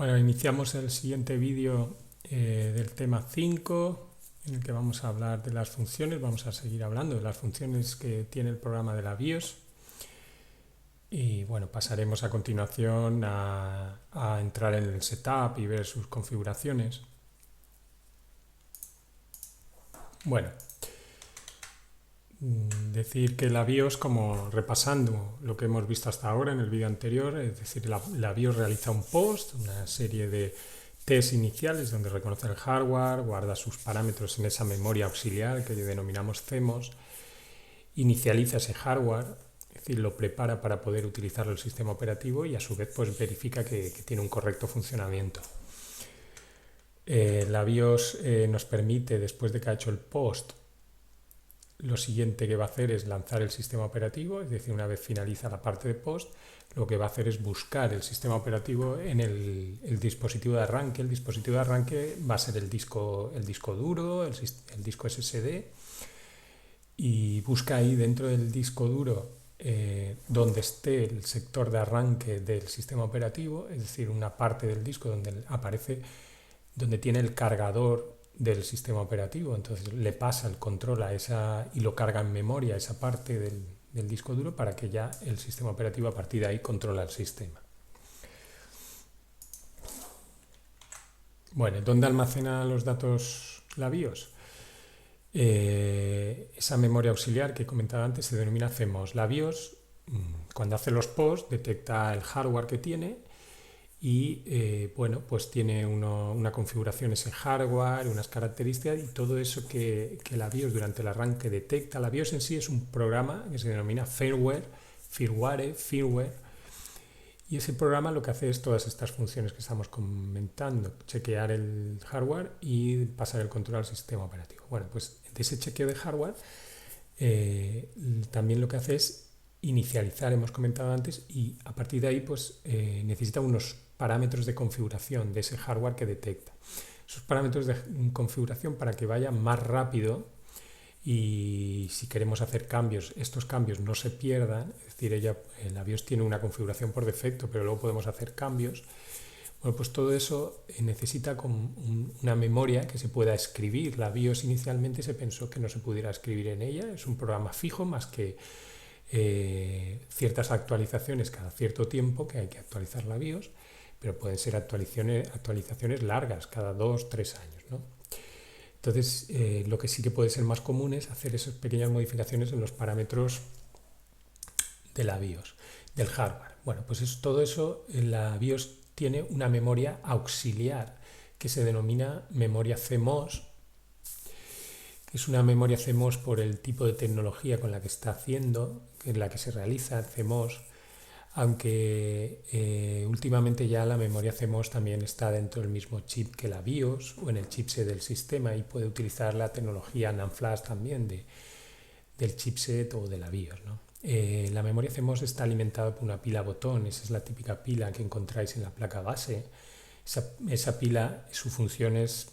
Bueno, iniciamos el siguiente vídeo del tema 5, en el que vamos a hablar de las funciones. Vamos a seguir hablando de las funciones que tiene el programa de la BIOS. Y bueno, pasaremos a continuación a entrar en el setup y ver sus configuraciones. Bueno, decir que la BIOS, como repasando lo que hemos visto hasta ahora en el vídeo anterior, es decir, la BIOS realiza un post, una serie de tests iniciales donde reconoce el hardware, guarda sus parámetros en esa memoria auxiliar que denominamos CMOS, inicializa ese hardware, es decir, lo prepara para poder utilizarlo el sistema operativo y a su vez pues verifica que tiene un correcto funcionamiento. La BIOS nos permite, después de que ha hecho el post, lo siguiente que va a hacer es lanzar el sistema operativo, es decir, una vez finaliza la parte de post, lo que va a hacer es buscar el sistema operativo en el dispositivo de arranque. El dispositivo de arranque va a ser el disco duro, el disco SSD, y busca ahí dentro del disco duro donde esté el sector de arranque del sistema operativo, es decir, una parte del disco donde aparece, donde tiene el cargador del sistema operativo. Entonces le pasa el control a esa y lo carga en memoria esa parte del disco duro para que ya el sistema operativo a partir de ahí controla el sistema. Bueno, ¿dónde almacena los datos la BIOS? Esa memoria auxiliar que he comentado antes se denomina CMOS. La BIOS, cuando hace los posts, detecta el hardware que tiene y bueno, pues tiene una configuración ese hardware, unas características y todo eso que la BIOS durante el arranque detecta. La BIOS en sí es un programa que se denomina firmware, y ese programa lo que hace es todas estas funciones que estamos comentando: chequear el hardware y pasar el control al sistema operativo. Bueno, pues de ese chequeo de hardware también lo que hace es inicializar, hemos comentado antes, y a partir de ahí pues necesita unos parámetros de configuración de ese hardware que detecta. Esos parámetros de configuración para que vaya más rápido y si queremos hacer cambios, estos cambios no se pierdan, es decir, la BIOS tiene una configuración por defecto, pero luego podemos hacer cambios. Bueno, pues todo eso necesita una memoria que se pueda escribir. La BIOS inicialmente se pensó que no se pudiera escribir en ella, es un programa fijo más que ciertas actualizaciones cada cierto tiempo que hay que actualizar la BIOS, pero pueden ser actualizaciones largas, cada 2-3 años, ¿no? Entonces, lo que sí que puede ser más común es hacer esas pequeñas modificaciones en los parámetros de la BIOS, del hardware. Bueno, pues todo eso, la BIOS tiene una memoria auxiliar que se denomina memoria CMOS. Es una memoria CMOS por el tipo de tecnología con la que está haciendo, en la que se realiza CMOS, aunque últimamente ya la memoria CMOS también está dentro del mismo chip que la BIOS o en el chipset del sistema y puede utilizar la tecnología NAND flash también del chipset o de la BIOS, ¿no? La memoria CMOS está alimentada por una pila botón. Esa es la típica pila que encontráis en la placa base. Esa pila, su función es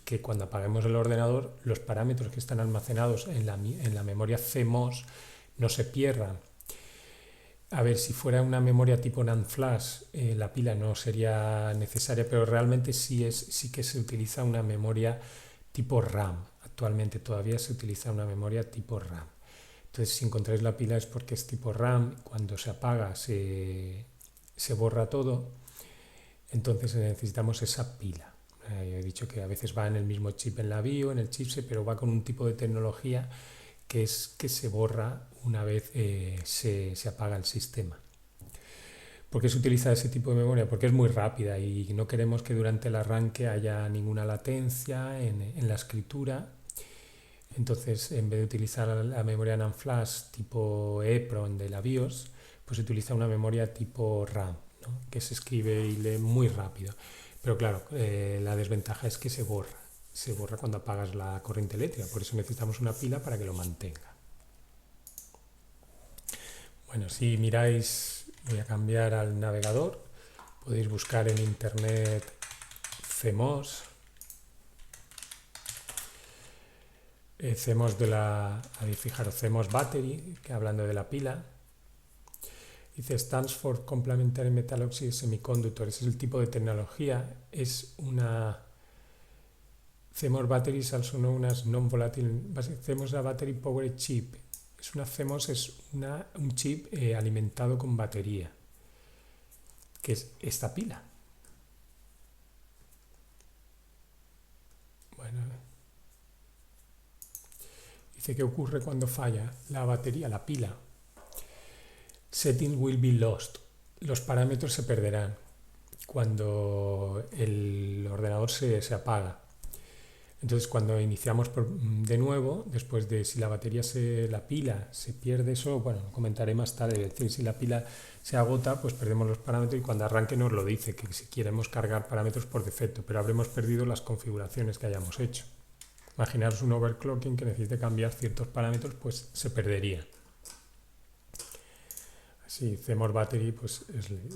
que cuando apaguemos el ordenador, los parámetros que están almacenados en la memoria CMOS no se pierdan. A ver, si fuera una memoria tipo NAND flash, la pila no sería necesaria, pero realmente sí que se utiliza una memoria tipo RAM. Actualmente todavía se utiliza una memoria tipo RAM. Entonces, si encontráis la pila es porque es tipo RAM. Cuando se apaga se borra todo. Entonces necesitamos esa pila. He dicho que a veces va en el mismo chip en la BIOS, en el chipset, pero va con un tipo de tecnología que es que se borra una vez se apaga el sistema. ¿Por qué se utiliza ese tipo de memoria? Porque es muy rápida y no queremos que durante el arranque haya ninguna latencia en la escritura. Entonces, en vez de utilizar la memoria NAND flash tipo EEPROM de la BIOS, pues se utiliza una memoria tipo RAM, ¿no? Que se escribe y lee muy rápido. Pero claro, la desventaja es que se borra cuando apagas la corriente eléctrica, por eso necesitamos una pila para que lo mantenga. Bueno, si miráis, voy a cambiar al navegador, podéis buscar en internet CMOS, CMOS fijaros, CMOS Battery, que hablando de la pila, Dice Stands for Complementary Metal Oxide Semiconductor. Ese es el tipo de tecnología. Es una CMOS batteries, also known as non-volatile CMOS a battery powered chip. CMOS es un chip alimentado con batería, que es esta pila. Bueno, dice que ocurre cuando falla la batería, la pila. Settings will be lost. Los parámetros se perderán cuando el ordenador se apaga. Entonces, cuando iniciamos de nuevo, después de si la batería la pila se pierde, eso, bueno, lo comentaré más tarde, es decir, si la pila se agota, pues perdemos los parámetros y cuando arranque nos lo dice, que si queremos cargar parámetros por defecto, pero habremos perdido las configuraciones que hayamos hecho. Imaginaros un overclocking que necesite cambiar ciertos parámetros, pues se perdería. Así, CMOS battery, pues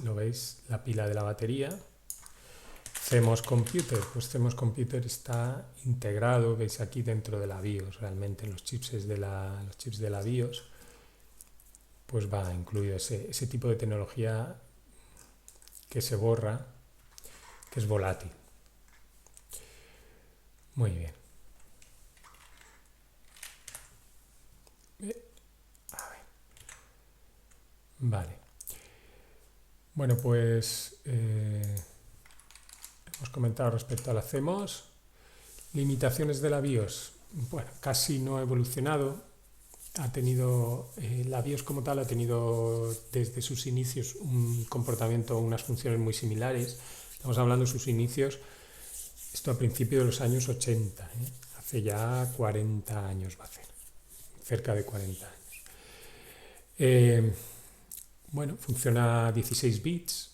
lo veis, la pila de la batería. CMOS Computer, pues CMOS Computer está integrado, veis aquí dentro de la BIOS, realmente en los chips de la BIOS, pues va incluido ese tipo de tecnología que se borra, que es volátil. Muy bien. A ver. Vale. Bueno, pues hemos comentado respecto a la CMOS. Limitaciones de la BIOS. Bueno, casi no ha evolucionado. La BIOS como tal ha tenido desde sus inicios un comportamiento, unas funciones muy similares. Estamos hablando de sus inicios, esto a principios de los años 80, hace ya 40 años va a ser, cerca de 40 años. Bueno, funciona a 16 bits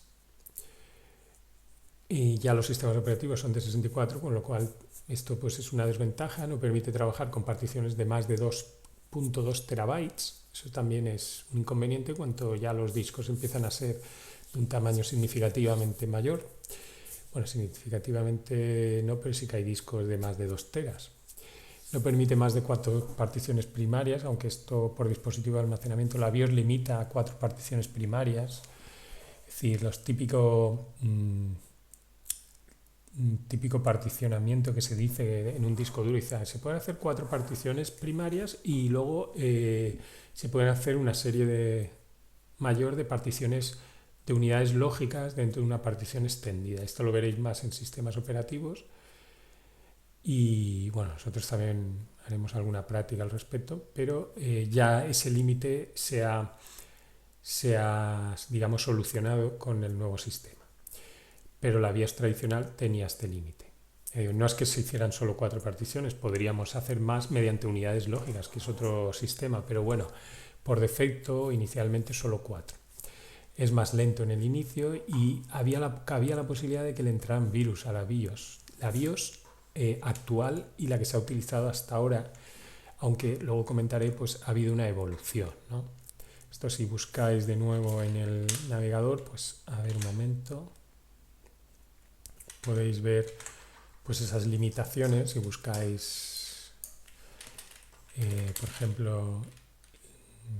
y ya los sistemas operativos son de 64, con lo cual esto pues es una desventaja, no permite trabajar con particiones de más de 2.2 terabytes. Eso también es un inconveniente cuando ya los discos empiezan a ser de un tamaño significativamente mayor. Bueno, significativamente no, pero sí que hay discos de más de 2 teras. No permite más de 4 particiones primarias, aunque esto por dispositivo de almacenamiento, la BIOS limita a 4 particiones primarias. Es decir, los típico particionamiento que se dice en un disco duro, dice, se pueden hacer 4 particiones primarias y luego se pueden hacer una serie mayor de particiones de unidades lógicas dentro de una partición extendida. Esto lo veréis más en sistemas operativos y bueno, nosotros también haremos alguna práctica al respecto, pero ya ese límite se ha, digamos, solucionado con el nuevo sistema. Pero la BIOS tradicional tenía este límite. No es que se hicieran solo 4 particiones, podríamos hacer más mediante unidades lógicas, que es otro sistema, pero bueno, por defecto inicialmente solo 4. Es más lento en el inicio y cabía la posibilidad de que le entraran virus a la BIOS. La BIOS actual y la que se ha utilizado hasta ahora, aunque luego comentaré, pues ha habido una evolución, ¿no? Esto si buscáis de nuevo en el navegador, pues a ver un momento, podéis ver pues esas limitaciones. Si buscáis, por ejemplo,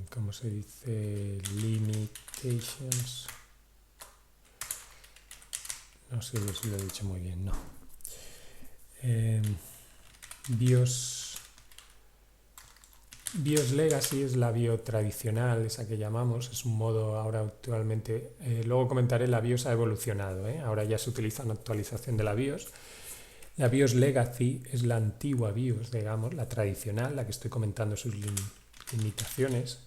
¿cómo se dice? Limitations. No sé si lo he dicho muy bien, no. BIOS Legacy es la BIOS tradicional, esa que llamamos, es un modo ahora actualmente, luego comentaré, la BIOS ha evolucionado, ahora ya se utiliza una actualización de la BIOS. La BIOS Legacy es la antigua BIOS, digamos, la tradicional, la que estoy comentando sus limitaciones.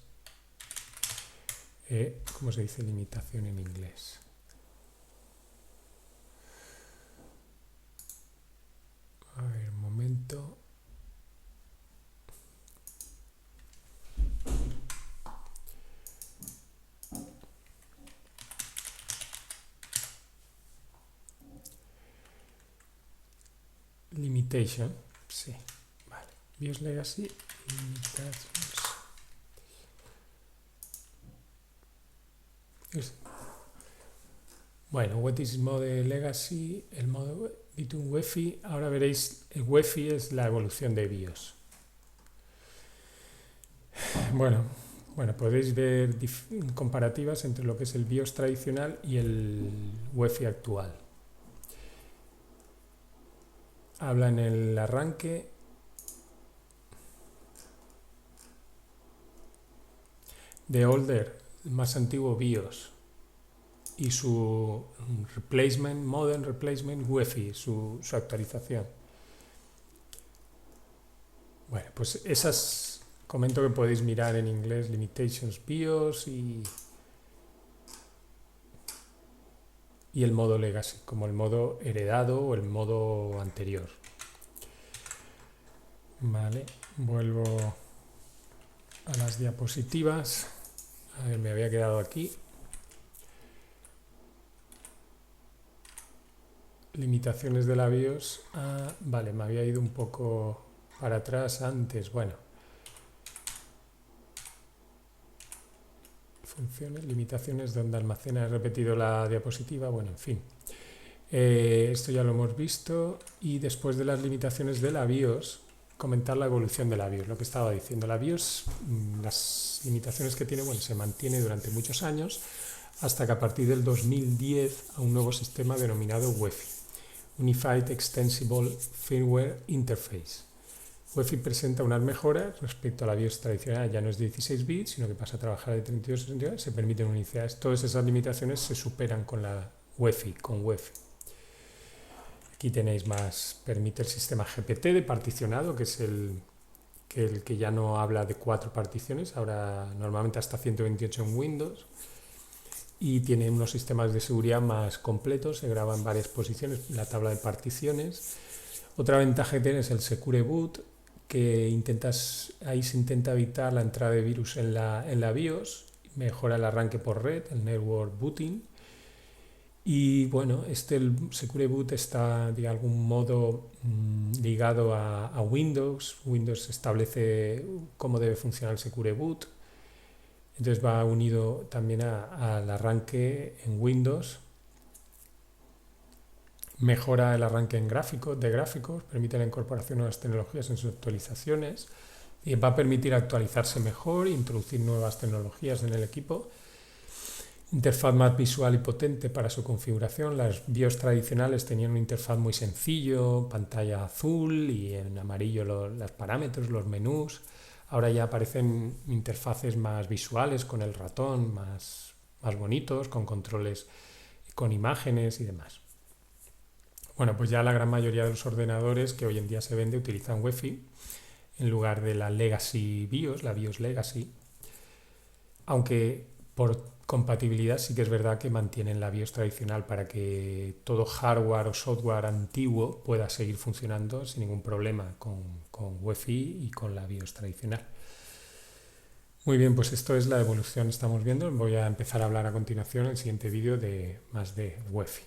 ¿Cómo se dice limitación en inglés? A ver, un momento. Limitation, sí, vale. BIOS Legacy, Limitations. Bueno, what is Mode Legacy? El modo between UEFI. Ahora veréis, el UEFI es la evolución de BIOS. Bueno, Bueno, podéis ver comparativas entre lo que es el BIOS tradicional y el UEFI actual. Habla en el arranque de older, el más antiguo BIOS, y su replacement, modern replacement UEFI, su actualización. Bueno, pues esas comento que podéis mirar en inglés, Limitations BIOS y el modo Legacy, como el modo heredado o el modo anterior. Vale, vuelvo a las diapositivas. A ver, me había quedado aquí. Limitaciones de la BIOS. Vale, me había ido un poco para atrás antes. Bueno. Funciones, limitaciones donde almacena. He repetido la diapositiva. Bueno, en fin. Esto ya lo hemos visto. Y después de las limitaciones de la BIOS, comentar la evolución de la BIOS. Lo que estaba diciendo. La BIOS, las limitaciones que tiene, bueno, se mantiene durante muchos años, hasta que a partir del 2010 a un nuevo sistema denominado UEFI, Unified Extensible Firmware Interface. UEFI presenta unas mejoras respecto a la BIOS tradicional, ya no es de 16 bits, sino que pasa a trabajar de 32 a 62, se permiten unidades. Todas esas limitaciones se superan con la UEFI, con UEFI. Aquí tenéis más, permite el sistema GPT de particionado, que es el que ya no habla de 4 particiones, ahora normalmente hasta 128 en Windows, y tiene unos sistemas de seguridad más completos, se graba en varias posiciones, la tabla de particiones. Otra ventaja que tiene es el Secure Boot, que ahí se intenta evitar la entrada de virus en la BIOS, mejora el arranque por red, el Network Booting. Y bueno, el Secure Boot está de algún modo ligado a Windows. Windows establece cómo debe funcionar el Secure Boot. Entonces va unido también al arranque en Windows. Mejora el arranque de gráficos, permite la incorporación de nuevas tecnologías en sus actualizaciones y va a permitir actualizarse mejor e introducir nuevas tecnologías en el equipo. Interfaz más visual y potente para su configuración. Las BIOS tradicionales tenían una interfaz muy sencillo, pantalla azul y en amarillo los parámetros, los menús. Ahora ya aparecen interfaces más visuales con el ratón, más bonitos, con controles, con imágenes y demás. Bueno, pues ya la gran mayoría de los ordenadores que hoy en día se vende utilizan UEFI en lugar de la Legacy BIOS, la BIOS Legacy. Aunque por compatibilidad sí que es verdad que mantienen la BIOS tradicional para que todo hardware o software antiguo pueda seguir funcionando sin ningún problema con UEFI y con la BIOS tradicional. Muy bien, pues esto es la evolución que estamos viendo. Voy a empezar a hablar a continuación en el siguiente vídeo más de UEFI.